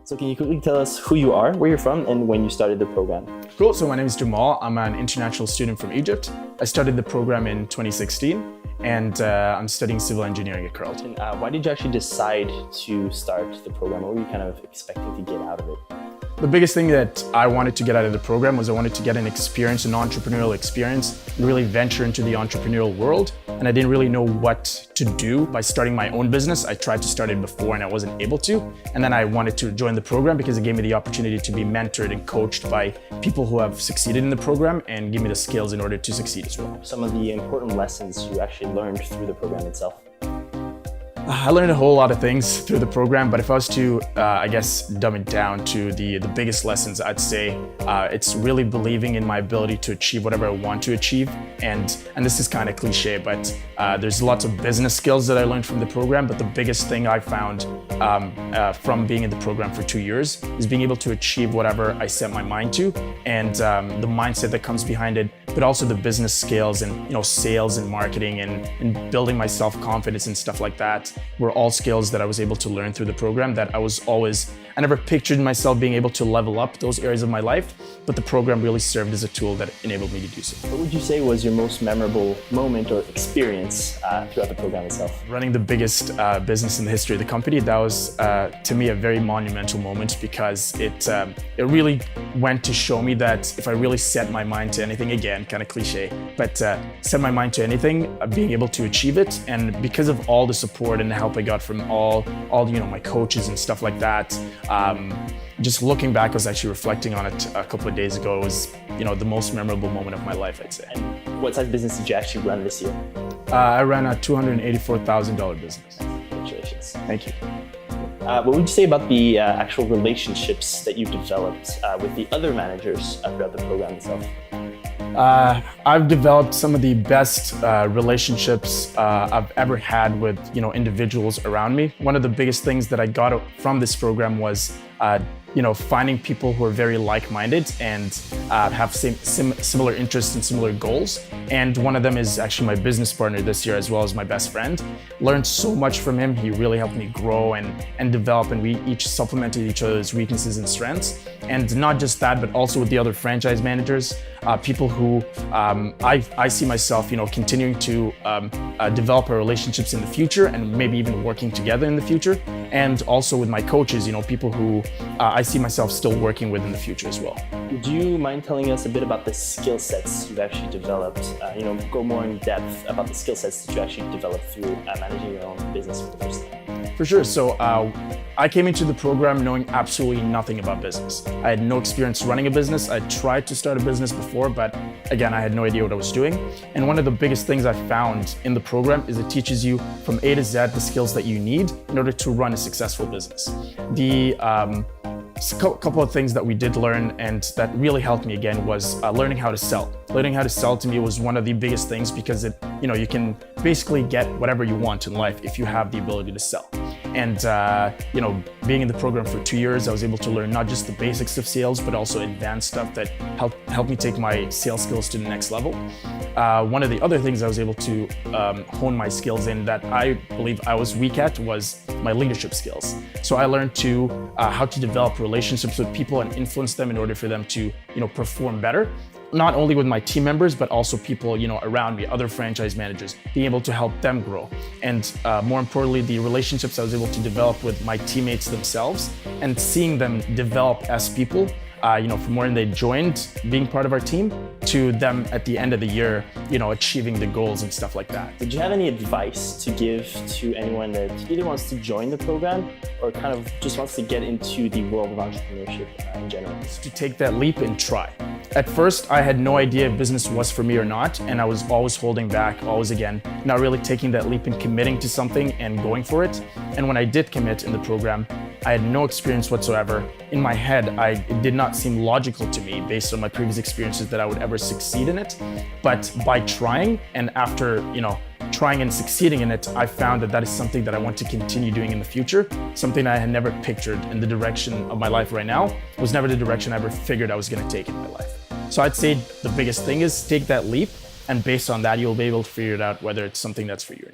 So can you quickly tell us who you are, where you're from, and when you started the program? Cool, so my name is Jamal. I'm an international student from Egypt. I started the program in 2016 and I'm studying civil engineering at Carleton. And why did you actually decide to start the program? What were you kind of expecting to get out of it? The biggest thing that I wanted to get out of the program was I wanted to get an experience, an entrepreneurial experience, and really venture into the entrepreneurial world. And I didn't really know what to do by starting my own business. I tried to start it before and I wasn't able to. And then I wanted to join the program because it gave me the opportunity to be mentored and coached by people who have succeeded in the program and give me the skills in order to succeed as well. Some of the important lessons you actually learned through the program itself. I learned a whole lot of things through the program, but if I was to, I guess, dumb it down to the biggest lessons, I'd say it's really believing in my ability to achieve whatever I want to achieve. And this is kind of cliche, but there's lots of business skills that I learned from the program. But the biggest thing I found from being in the program for 2 years is being able to achieve whatever I set my mind to, and the mindset that comes behind it, but also the business skills and sales and marketing and building my self-confidence and stuff like that were all skills that I was able to learn through the program that I never pictured myself being able to level up those areas of my life, but the program really served as a tool that enabled me to do so. What would you say was your most memorable moment or experience throughout the program itself? Running the biggest business in the history of the company, that was to me a very monumental moment because it really went to show me that if I really set my mind to anything, again, kind of cliche, but set my mind to anything, being able to achieve it. And because of all the support and the help I got from all my coaches and stuff like that, just looking back, I was actually reflecting on it a couple of days ago. It was the most memorable moment of my life, I'd say. And what size business did you actually run this year? I ran a $284,000 business. Congratulations. Thank you. What would you say about the actual relationships that you've developed with the other managers throughout the program itself? I've developed some of the best relationships I've ever had with individuals around me. One of the biggest things that I got from this program was finding people who are very like-minded and have similar interests and similar goals. And one of them is actually my business partner this year, as well as my best friend. Learned so much from him. He really helped me grow and develop, and we each supplemented each other's weaknesses and strengths. And not just that, but also with the other franchise managers, people who I see myself, continuing to develop our relationships in the future and maybe even working together in the future. And also with my coaches, people who I see myself still working with in the future as well. Would you mind telling us a bit about the skill sets you've actually developed? Go more in depth about the skill sets that you actually developed through managing your own business for the first time. For sure. So I came into the program knowing absolutely nothing about business. I had no experience running a business. I tried to start a business before, but again, I had no idea what I was doing. And one of the biggest things I found in the program is it teaches you from A to Z the skills that you need in order to run a successful business. A couple of things that we did learn and that really helped me again was learning how to sell. Learning how to sell to me was one of the biggest things because you can basically get whatever you want in life if you have the ability to sell. And being in the program for 2 years, I was able to learn not just the basics of sales, but also advanced stuff that helped me take my sales skills to the next level. One of the other things I was able to hone my skills in that I believe I was weak at was my leadership skills. So I learned how to develop relationships with people and influence them in order for them to perform better. Not only with my team members, but also people around me, other franchise managers, being able to help them grow. And more importantly, the relationships I was able to develop with my teammates themselves and seeing them develop as people, from when they joined being part of our team to them at the end of the year, achieving the goals and stuff like that. Did you have any advice to give to anyone that either wants to join the program or kind of just wants to get into the world of entrepreneurship in general? To take that leap and try. At first, I had no idea if business was for me or not, and I was always holding back, always again, not really taking that leap and committing to something and going for it. And when I did commit in the program, I had no experience whatsoever. In my head, it did not seem logical to me based on my previous experiences that I would ever succeed in it. But by trying, and after, trying and succeeding in it, I found that is something that I want to continue doing in the future, something I had never pictured in the direction of my life right now. It was never the direction I ever figured I was going to take in my life. So I'd say the biggest thing is take that leap, and based on that, you'll be able to figure it out whether it's something that's for you or not.